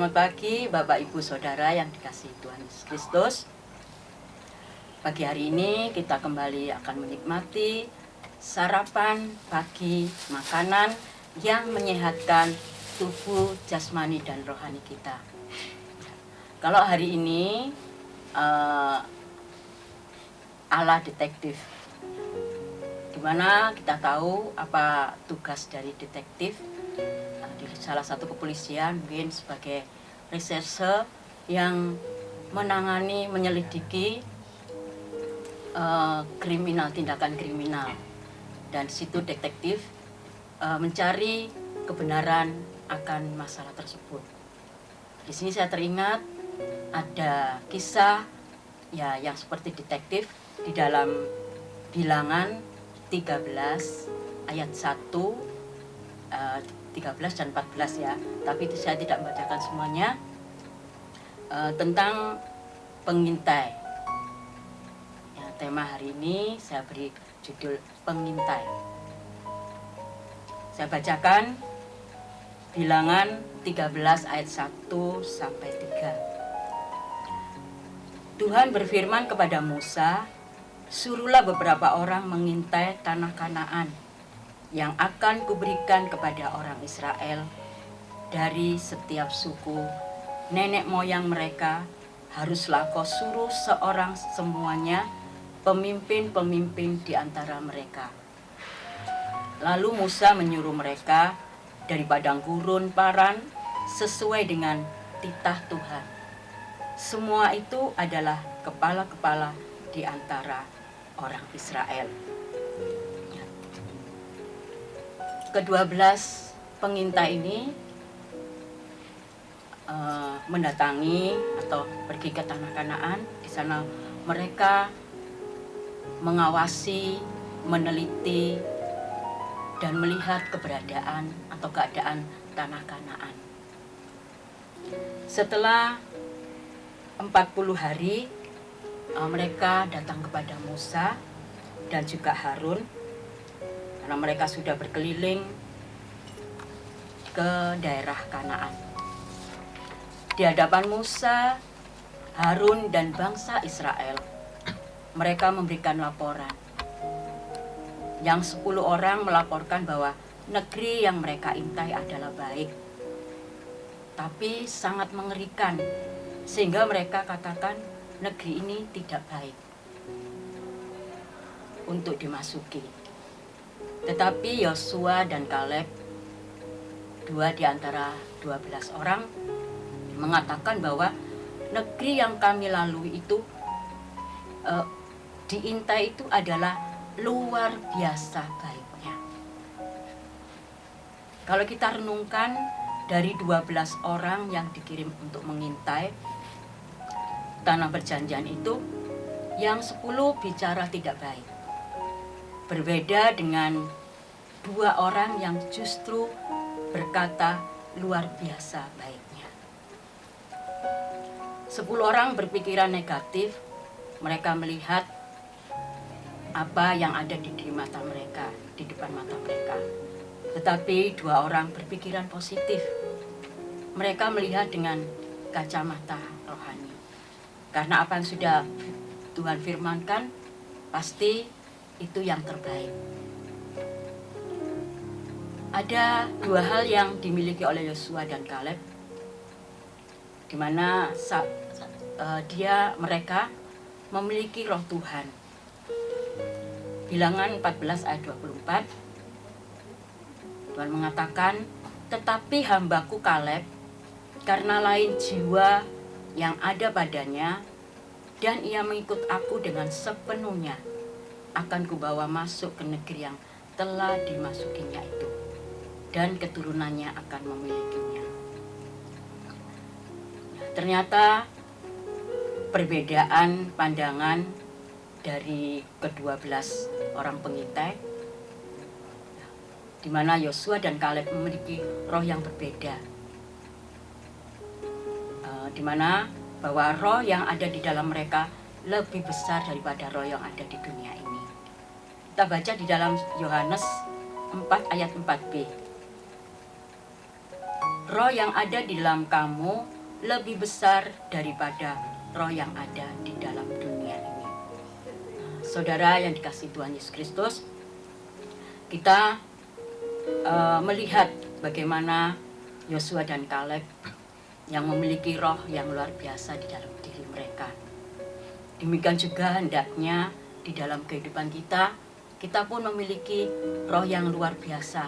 Selamat pagi Bapak Ibu Saudara yang dikasihi Tuhan Yesus Kristus. Pagi hari ini kita kembali akan menikmati sarapan pagi, makanan yang menyehatkan tubuh, jasmani dan rohani kita. Kalau hari ini ala detektif, dimana kita tahu apa tugas dari detektif di salah satu kepolisian, mungkin sebagai reserse yang menangani, menyelidiki kriminal, tindakan kriminal, dan situ detektif mencari kebenaran akan masalah tersebut. Di sini saya teringat ada kisah ya yang seperti detektif di dalam Bilangan 13 ayat 1, 13 dan 14 ya, tapi saya tidak membacakan semuanya, tentang pengintai. Ya, tema hari ini saya beri judul pengintai. Saya bacakan Bilangan 13 ayat 1 sampai 3. Tuhan berfirman kepada Musa, "Suruhlah beberapa orang mengintai tanah Kanaan yang akan kuberikan kepada orang Israel. Dari setiap suku nenek moyang mereka haruslah kau suruh seorang semuanya pemimpin-pemimpin di antara mereka." Lalu Musa menyuruh mereka dari padang gurun Paran sesuai dengan titah Tuhan. Semua itu adalah kepala-kepala di antara orang Israel. Ke-12 pengintai ini mendatangi atau pergi ke tanah Kanaan. Di sana mereka mengawasi, meneliti, dan melihat keberadaan atau keadaan tanah Kanaan. Setelah 40 hari mereka datang kepada Musa dan juga Harun, karena mereka sudah berkeliling ke daerah Kanaan. Di hadapan Musa, Harun dan bangsa Israel, mereka memberikan laporan. Yang 10 orang melaporkan bahwa negeri yang mereka intai adalah baik, tapi sangat mengerikan, sehingga mereka katakan negeri ini tidak baik untuk dimasuki. Tetapi Yosua dan Kaleb, 2 di antara 12 orang, mengatakan bahwa negeri yang kami lalui itu diintai itu adalah luar biasa baiknya. Kalau kita renungkan dari 12 orang yang dikirim untuk mengintai tanah perjanjian itu, yang 10 bicara tidak baik. Berbeda dengan 2 orang yang justru berkata luar biasa baiknya. 10 orang berpikiran negatif, mereka melihat apa yang ada di mata mereka, di depan mata mereka. Tetapi 2 orang berpikiran positif, mereka melihat dengan kacamata rohani. Karena apa yang sudah Tuhan firmankan, pasti itu yang terbaik. Ada 2 hal yang dimiliki oleh Yosua dan Kaleb, di mana mereka memiliki roh Tuhan. Bilangan 14 ayat 24, Tuhan mengatakan, "Tetapi hambaku Kaleb, karena lain jiwa yang ada padanya, dan ia mengikut aku dengan sepenuhnya, akan kubawa masuk ke negeri yang telah dimasukinya itu, dan keturunannya akan memilikinya." Ternyata perbedaan pandangan dari ke-12 orang pengintai, di mana Yosua dan Kaleb memiliki roh yang berbeda, di mana bahwa roh yang ada di dalam mereka lebih besar daripada roh yang ada di dunia ini. Kita baca di dalam Yohanes 4 ayat 4b. roh yang ada di dalam kamu lebih besar daripada roh yang ada di dalam dunia ini. Saudara yang dikasihi Tuhan Yesus Kristus, kita melihat bagaimana Yosua dan Kaleb yang memiliki roh yang luar biasa di dalam diri mereka. Demikian juga hendaknya di dalam kehidupan kita pun memiliki roh yang luar biasa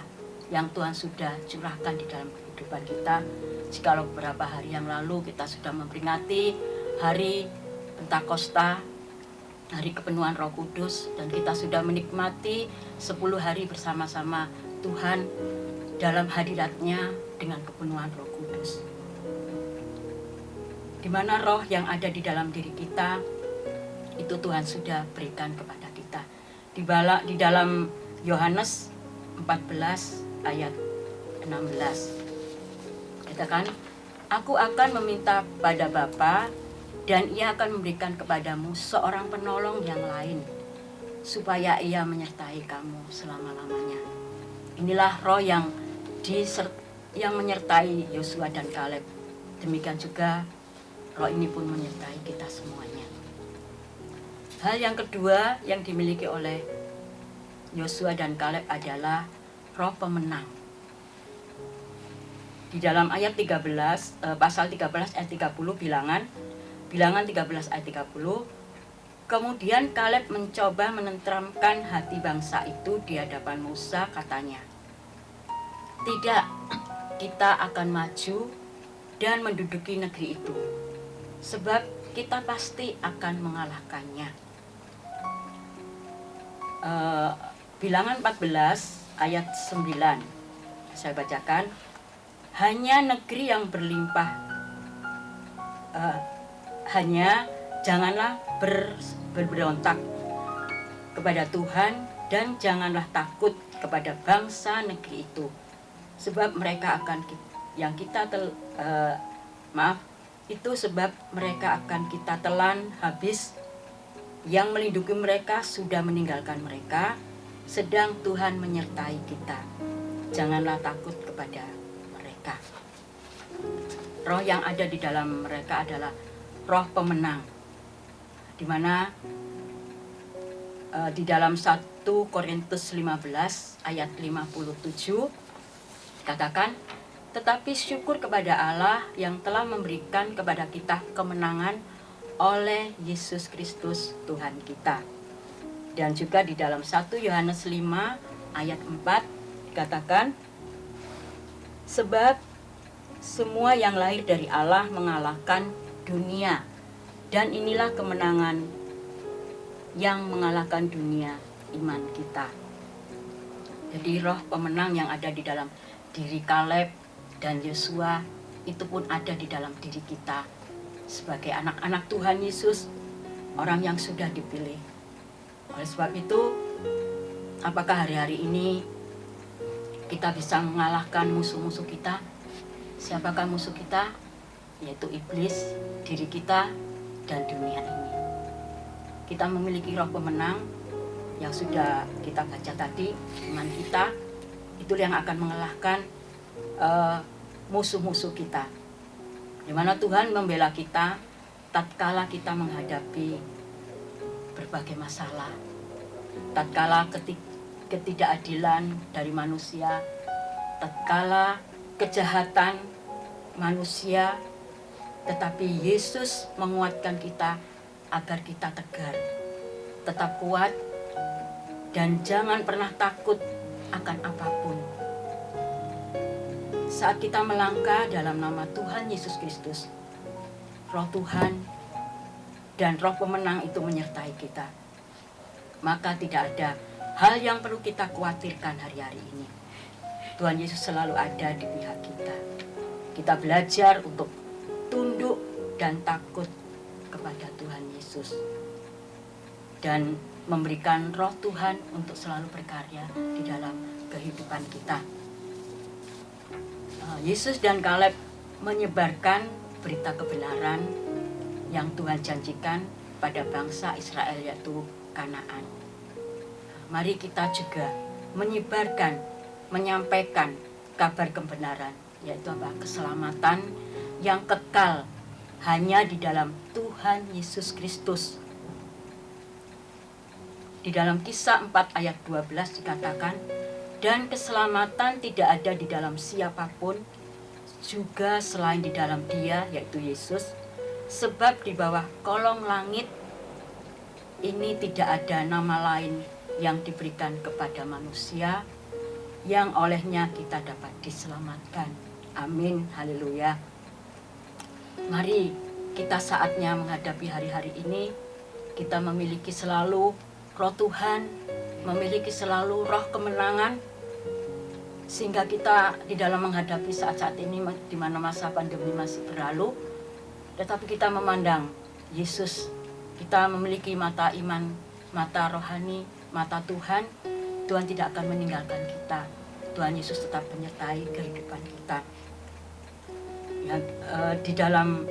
yang Tuhan sudah curahkan di dalam kehidupan kita. Jikalau beberapa hari yang lalu kita sudah memperingati hari Pentakosta, hari kepenuhan Roh Kudus, dan kita sudah menikmati 10 hari bersama-sama Tuhan dalam hadiratnya dengan kepenuhan Roh Kudus. Di mana roh yang ada di dalam diri kita, itu Tuhan sudah berikan kepada kita. Di dalam Yohanes 14 ayat 16. Katakan, aku akan meminta pada Bapa dan ia akan memberikan kepadamu seorang penolong yang lain, supaya ia menyertai kamu selama-lamanya. Inilah roh yang menyertai Yosua dan Kaleb. Demikian juga roh ini pun menyertai kita semuanya. Hal yang kedua yang dimiliki oleh Yosua dan Kaleb adalah roh pemenang. Di dalam ayat 13, pasal 13 ayat 30 bilangan 13 ayat 30, kemudian Kaleb mencoba menenteramkan hati bangsa itu di hadapan Musa, katanya, tidak, kita akan maju dan menduduki negeri itu, sebab kita pasti akan mengalahkannya. Bilangan 14 ayat 9, saya bacakan, hanya negeri yang berlimpah, hanya janganlah berberontak kepada Tuhan dan janganlah takut kepada bangsa negeri itu, sebab mereka akan sebab mereka akan kita telan habis. Yang melindungi mereka sudah meninggalkan mereka, sedang Tuhan menyertai kita. Janganlah takut kepada mereka. Roh yang ada di dalam mereka adalah roh pemenang, di mana di dalam 1 Korintus 15 ayat 57 dikatakan, tetapi syukur kepada Allah yang telah memberikan kepada kita kemenangan oleh Yesus Kristus Tuhan kita. Dan juga di dalam 1 Yohanes 5 ayat 4 dikatakan, sebab semua yang lahir dari Allah mengalahkan dunia, dan inilah kemenangan yang mengalahkan dunia, iman kita. Jadi roh pemenang yang ada di dalam diri Kaleb dan Yosua itu pun ada di dalam diri kita sebagai anak-anak Tuhan Yesus, orang yang sudah dipilih. Oleh sebab itu, apakah hari-hari ini kita bisa mengalahkan musuh-musuh kita? Siapakah musuh kita? Yaitu iblis, diri kita, dan dunia ini. Kita memiliki roh pemenang yang sudah kita baca tadi, iman kita, itu yang akan mengalahkan musuh-musuh kita. Di mana Tuhan membela kita tatkala kita menghadapi berbagai masalah, tatkala ketidakadilan dari manusia, tatkala kejahatan manusia, tetapi Yesus menguatkan kita agar kita tegar, tetap kuat, dan jangan pernah takut akan apapun. Saat kita melangkah dalam nama Tuhan Yesus Kristus, roh Tuhan dan roh pemenang itu menyertai kita. Maka tidak ada hal yang perlu kita khawatirkan hari-hari ini. Tuhan Yesus selalu ada di pihak kita. Kita belajar untuk tunduk dan takut kepada Tuhan Yesus, dan memberikan roh Tuhan untuk selalu berkarya di dalam kehidupan kita. Yesus dan Kaleb menyebarkan berita kebenaran yang Tuhan janjikan pada bangsa Israel, yaitu Kanaan. Mari kita juga menyebarkan, menyampaikan kabar kebenaran yaitu apa? Keselamatan yang kekal hanya di dalam Tuhan Yesus Kristus. Di dalam Kisah 4 ayat 12 dikatakan, dan keselamatan tidak ada di dalam siapapun, juga selain di dalam Dia, yaitu Yesus, sebab di bawah kolong langit ini tidak ada nama lain yang diberikan kepada manusia, yang olehnya kita dapat diselamatkan. Amin, haleluya. Mari kita saatnya menghadapi hari-hari ini, kita memiliki selalu Roh Tuhan, memiliki selalu roh kemenangan, sehingga kita di dalam menghadapi saat-saat ini di mana masa pandemi masih berlalu, tetapi kita memandang Yesus, kita memiliki mata iman, mata rohani, mata Tuhan. Tuhan tidak akan meninggalkan kita. Tuhan Yesus tetap menyertai kehidupan kita. Ya, di dalam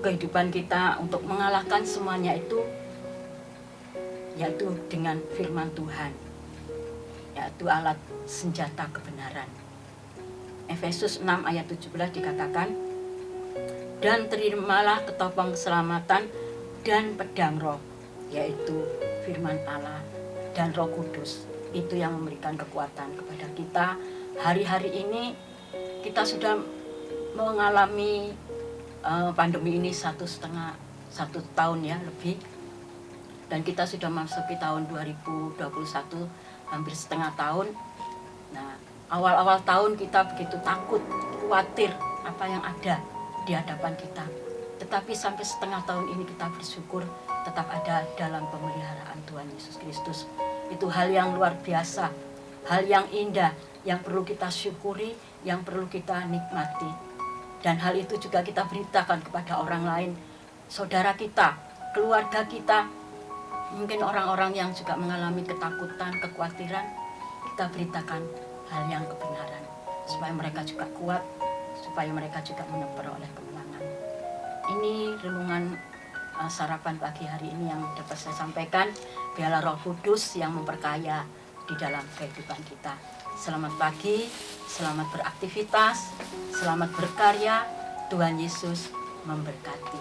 kehidupan kita untuk mengalahkan semuanya itu, yaitu dengan firman Tuhan, yaitu alat senjata kebenaran. Efesus 6 ayat 17 dikatakan, dan terimalah ketopong keselamatan dan pedang roh, yaitu firman Allah dan Roh Kudus. Itu yang memberikan kekuatan kepada kita. Hari-hari ini kita sudah mengalami pandemi ini satu tahun ya lebih. Dan kita sudah memasuki tahun 2021, hampir setengah tahun. Nah, awal-awal tahun kita begitu takut, khawatir apa yang ada di hadapan kita. Tetapi sampai setengah tahun ini kita bersyukur tetap ada dalam pemeliharaan Tuhan Yesus Kristus. Itu hal yang luar biasa, hal yang indah, yang perlu kita syukuri, yang perlu kita nikmati. Dan hal itu juga kita beritakan kepada orang lain, saudara kita, keluarga kita, mungkin orang-orang yang juga mengalami ketakutan, kekhawatiran, kita beritakan hal yang kebenaran, supaya mereka juga kuat, supaya mereka juga memperoleh kemenangan. Ini renungan sarapan pagi hari ini yang dapat saya sampaikan. Biarlah Roh Kudus yang memperkaya di dalam kehidupan kita. Selamat pagi, selamat beraktivitas, selamat berkarya. Tuhan Yesus memberkati.